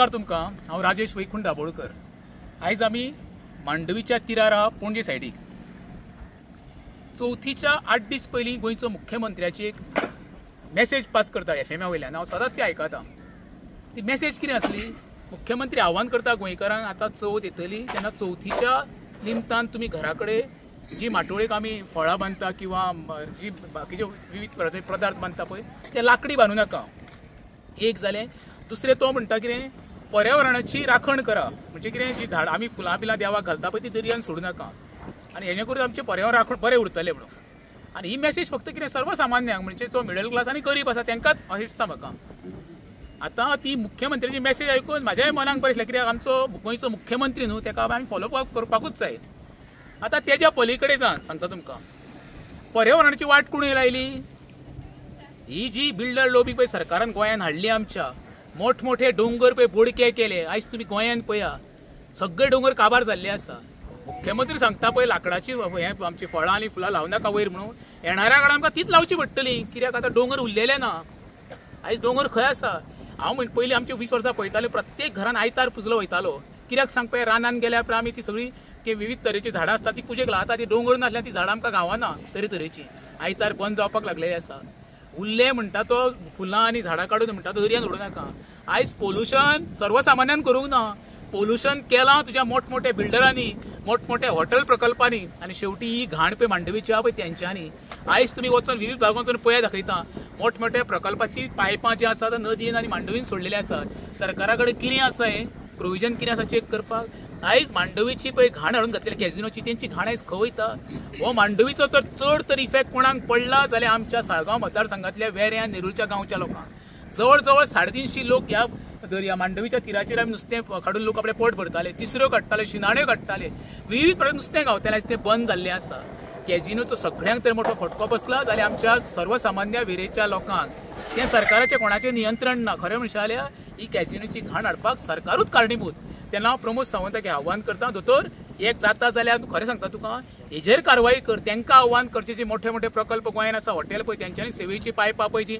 नमस्कार तुमकां. हांव राजेश वैकुंठ दाबोळकर. आयज आमी मांडवीच्या तिरार आहा पणजे सायडीक. चवथीच्या 8 दीस पयलीं गोंयचो मुख्यमंत्र्याची एक मॅसेज पास करता FM वयल्यान. हांव सदांच ती आयकतां. ती मॅसेज कितें आसली? मुख्यमंत्री आव्हान करता गोंयकारांक, आतां चवथ येतली तेन्ना चवथीच्या निमतान तुमी घरा कडेन जी माटोळेक आमी फळां बांदता किंवा जी बाकीचे विविध पदार्थ बांदता पळय ते लाकडी बांदूं नाका. एक जालें. दुसरें तो म्हणटा कितें, पर्यावरणाची राखण करा. म्हणजे कितें, जी झाड आमी फुलां बिलां देवाक घालता पळय ती दर्यान सोडूं नाका आनी हेणे करून आमचें पर्यावरण राखण बरें उरतलें म्हणून. आनी ही मॅसेज फक्त कितें सर्वसामान्यांक, म्हणजे जो मिडल क्लास आनी गरीब आसा तेंकांच अशें दिसता म्हाका. आतां ती मुख्यमंत्र्याची मॅसेज आयकून म्हाज्याय मनाक बरें दिसलें, कित्याक आमचो गोंयचो मुख्यमंत्री न्हू, तेका आमी फॉलो अप करपाकूच जाय. आतां तेज्या पलीकडे जावन सांगता तुमकां, पर्यावरणाची वाट कोणी लायली? ही जी बिल्डर लॉबी पळय सरकारान गोंयान हाडली, आमच्या मोठमोठे दोंगर पळय बोडके केले. आयज तुमी गोंयान पळया सगळे दोंगर काबार जाल्ले आसा. मुख्यमंत्री सांगता पळय लाकडाची आमची फळां आनी फुलां लावं नाका वयर म्हणून, येणाऱ्या काळात आमकां तीच लावची पडटली. कित्याक आतां दोंगर उरलेले ना. आयज दोंगर खंय आसा? हांव पयलीं आमचे 20 वर्सां पळयताले, प्रत्येक घरान आयतार पुजलो वयतालो. कित्याक सांग पळय, रानान गेल्या उपरांत आमी ती सगळी विविध तरेची झाडां आसता ती पुजेक लावता. ती दोंगर नासल्यार ती झाडां आमकां गावना तरेतरेची. आयतार बंद जावपाक लागलेली आसा. उरले म्हणटा तो फुलां आनी झाडां काडून म्हणटा तो दर्यान उडोवं नाका. आयज पोल्युशन सर्वसामान्यान करूंक ना. पोल्युशन केलां तुज्या मोठमोठ्या बिल्डरांनी, मोठमोठ्या हॉटेल प्रकल्पांनी, आनी शेवटी ही घाण पळय मांडवीची आहा पळय तेंच्यांनी. आयज तुमी वचून विविध भागांत वचून पळया दाखयता, मोठमोठ्या प्रकल्पाची पायपां जी आसा नदीन आनी मांडवीन सोडलेली आसात. सरकारा कडेन कितें आसा हें प्रोविजन कितें आसा चेक करपाक? आयज मांडवीची पळय घाण हाडून घातलेली कॅझिनोची, तेंची घाण आयज खंय वयता? हो मांडवीचो जर चड तर इफेक्ट कोणाक पडला जाल्यार आमच्या साळगांव मतदारसंघातल्या वेऱ्या नेरुलच्या गांवच्या लोकांक. जवळ जवळ 350 लोक ह्या दर्या मांडवीच्या तिराचेर आमी नुस्तें काडून लोक आपले पोट भरताले, तिसऱ्यो काडटाले, शिनाण्यो काडटाले, विविध प्रकार नुस्तें गावतालें. आयज तें बंद जाल्लें आसा. कॅझिनोचो सगळ्यांक तर मोठो फटको बसला जाल्यार आमच्या सर्वसामान्य वेरेच्या लोकांक तें सरकाराचें कोणाचें नियंत्रण ना. खरें म्हणशें जाल्यार ही कॅझिनोची घाण हाडपाक सरकारूच कारणीभूत. तेन्ना हांव प्रमोद सावंताक आव्हान करता, दोतोर एक जाता जाल्यार खरें सांगता तुका हेजेर कारवाई कर. तेंकां आव्हान करचें, जे मोठे मोठे प्रकल्प गोंयान आसा, हॉटेल पळय तेंच्यांनी सेवेची पायपां पळय जी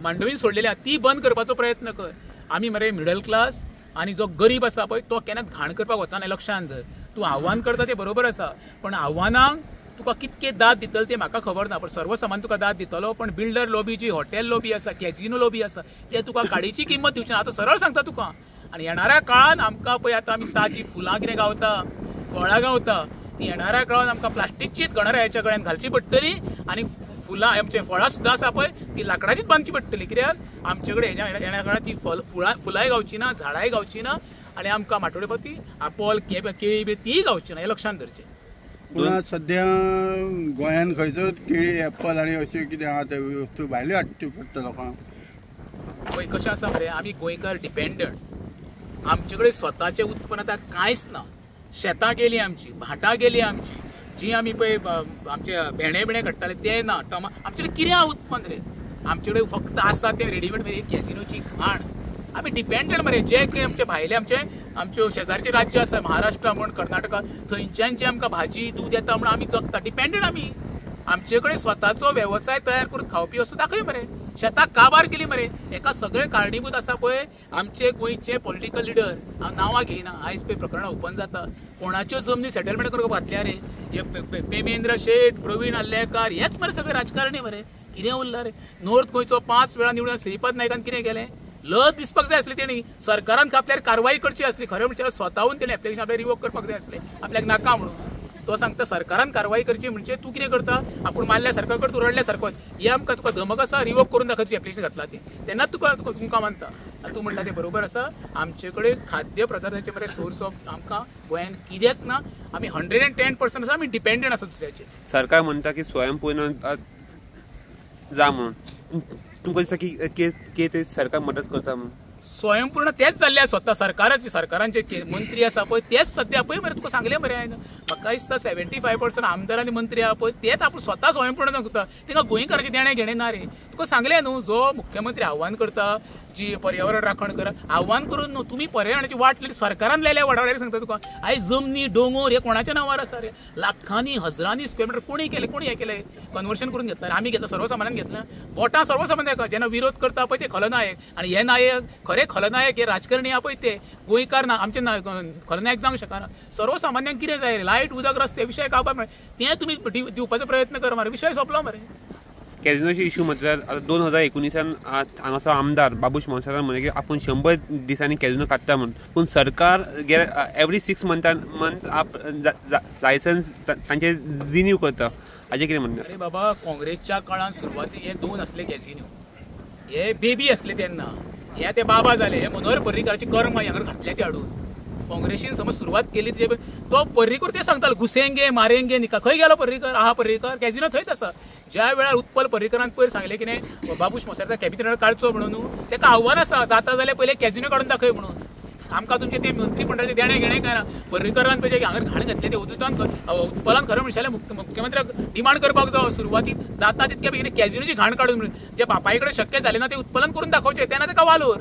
मांडवीन सोडलेली आहा ती बंद करपाचो प्रयत्न कर. आमी मरे मिडल क्लास आनी जो गरीब आसा पळय तो केन्ना घाण करपाक वचना. लक्षांत धर, तूं आव्हान करता तें बरोबर आसा, पण आव्हानांक तुका कितके दाद दितलो तें म्हाका खबर ना. पण सर्वसामान तुका दाद दितलो, पण बिल्डर लॉबी जी हॉटेल लॉबी आसा, कॅझिनो लॉबी आसा, ते तुका गाडीची किंमत दिवची ना. आतां सरळ सांगता तुका. आनी येणाऱ्या काळान आमकां पळय आतां आमी ताजी फुलां कितें गावता, फळां गावता, ती येणाऱ्या काळान आमकां प्लास्टीकचीच गणरायाच्या गळ्यान घालची पडटली आनी फुलां आमचे फळां सुद्दां आसा पळय ती लाकडाचीच बांदची पडटली. कित्याक आमचे कडेन येणाऱ्या काळात ती फुलांय गावची ना, झाडांय गावची ना, आनी आमकां माटोळी पती आपोल केळी बी तीय गावची ना. हें लक्षांत धरचें. पूण सद्या गोंयान खंयसर केळी, एप्पल आनी अश्यो कितें आहा ते वस्तू भायल्यो हाडच्यो पडटा लोकांक. पळय कशें आसा मरे, आमी गोंयकार डिपेंडंट. आमचे कडेन स्वताचें उत्पन्न आतां कांयच ना. शेतां गेलीं आमची, भाटां गेलीं आमची, जी आमी पळय आमचे भेणे बिणे काडटाले ते ना. आमचे कडेन कितें आहा उत्पन्न रे? आमचे कडेन फक्त आसा ते रेडीमेड कॅझिनोची घाण. आमी डिपेंडंट मरे. जे कितें आमचे भायले आमच्यो शेजारचे राज्य आसा, महाराष्ट्र म्हण, कर्नाटका, थंयच्यान जी आमकां भाजी दूद येता म्हण आमी जगता. डिपेंडंट आमी. आमचे कडेन स्वताचो वेवसाय तयार करून खावपी वस्तू दाखय मरे. शेताक काबार केली मरे. हेका सगळे कारणीभूत आसा पळय आमचे गोंयचे पॉलिटिकल लिडर. हांव नांवां घेयना. आयज पळय प्रकरणां ओपन जाता. कोणाच्यो जमनी सेटलमेंट करपाक घातल्या रे. हे पेमेंद्र शेट, प्रवीण आल्लेकार हेच मरे सगळे राजकारणी मरे. कितें उरलां रे? नॉर्थ गोंयचो 5 वेळा निवडून श्रीपाद नायकान कितें केलें? लज दिसपाक जाय आसली तेणी. सरकारान आपल्यार कारवाई करची आसली. खरें म्हणजे स्वताहून तेणी एप्लिकेशन आपल्याक रिवोक करपाक जाय आसलें. आपल्याक नाका म्हणून. तो सांगता सरकारान कारवाई करची, म्हणजे तूं कितें करता? आपूण मारल्या सारको कर, तूं रडल्या सारको. हे आमकां तुका धमक आसा रिवोक करून दाखोवची एप्लिकेशन घातला ती. तेन्नाच तुमकां मानता. तूं म्हणटा तें बरोबर आसा. आमचे कडेन खाद्य पदार्थाचे मरे सोर्स ऑफ आमकां गोंयान कित्याक ना? आमी 110% आसा. आमी डिपेंडंट आसा दुसऱ्याचेर. सरकार म्हणटा की स्वयंपूर्ण जा म्हणून. तुमकां दिसता की ते सरकार मदत करता म्हणून? स्वयंपूर्ण तेच जाल्ले स्वता सरकारांचे मंत्री आसा पळय तेच सध्या पळय मरे. तुका सांगलें मरे हांवें. म्हाका दिसता 75% आमदार आनी मंत्री आहा पळय तेच आपूण स्वता स्वयंपूर्ण जाता. तांकां गोंयकारांचे देणे घेणे ना रे. तुका सांगलें न्हू, जो मुख्यमंत्री आव्हान करता जी पर्यावरण राखण करा, आव्हान करून न्हू, तुमी पर्यावरणाची वाट लायली. सरकारान लायल्या वडावड्यार सांगता तुका. आयज जमनी दोंगर हे कोणाच्या नांवार आसा रे? लाखांनी हजारांनी स्क्वेअर मिटर कोणी केले? कोणी हे केले? कन्वर्शन करून घेतला. आमी घेतला, सर्वसामान्यान घेतला. बोटां सर्वसामान्य जेन्ना विरोध करता पळय ते खलनायक, आनी हे नायक खरे खलनायक हे राजकारणी आहा पळय ते गोंयकार ना आमचे खलनायक जावंक शकना. सर्वसामान्यांक कितें जाय लायट उदक रस्ते विशय गावपाक मेळटा तें तुमी दिवपाचो प्रयत्न कर मरे विशय सोंपलो मरे. कॅझिनोचे इश्यू म्हटल्यार 2019 हांगासर आमदार बाबूश मोन्साकार म्हणे की आपूण 100 दिसांनी कॅझिनो काडटा म्हणून पूण सरकार एवरी 6 मंथ्स लायसन्स तांचे रिन्यू करता हाजें कितें म्हणणें? अरे बाबा काँग्रेसच्या काळात सुरवाती हे 2 असले कॅझिनो हे बेबी असले तेन्ना हे ते बाबा जाले हे मनोहर पर्रीकाराची कर्म हांगा घातले ते हाडून काँग्रेसीन समज सुरवात केली तो पर्रीकर ते सांगतालो घुसेंगे मारेंगे निका खंय गेलो पर्रीकर आहा पर्रीकर कॅझिनो थंयच आसा. ज्या वेळार उत्पल पर्रीकरान पयर सांगले की नाही बाबूश मोन्साकार कॅबिनेटार काडचो म्हणून तेका आव्हान आसा जाता जाल्यार पयले कॅझिनो काडून दाखय म्हणून आमकां तुमचे ते मंत्री मंडळाचे देणे घेणे काय ना. पर्रीकरान पळय हांगा घाण घातले ते उत्पलान खरें म्हणशाले मुख्यमंत्र्याक डिमांड करपाक जावो सुरवातीक जाता तितके बेगीन कॅझिनोची घाण काडून म्हणून जे बापाय कडेन शक्य जालें ना ते उत्पलन करून दाखोवचें तेन्ना तेका वालोर.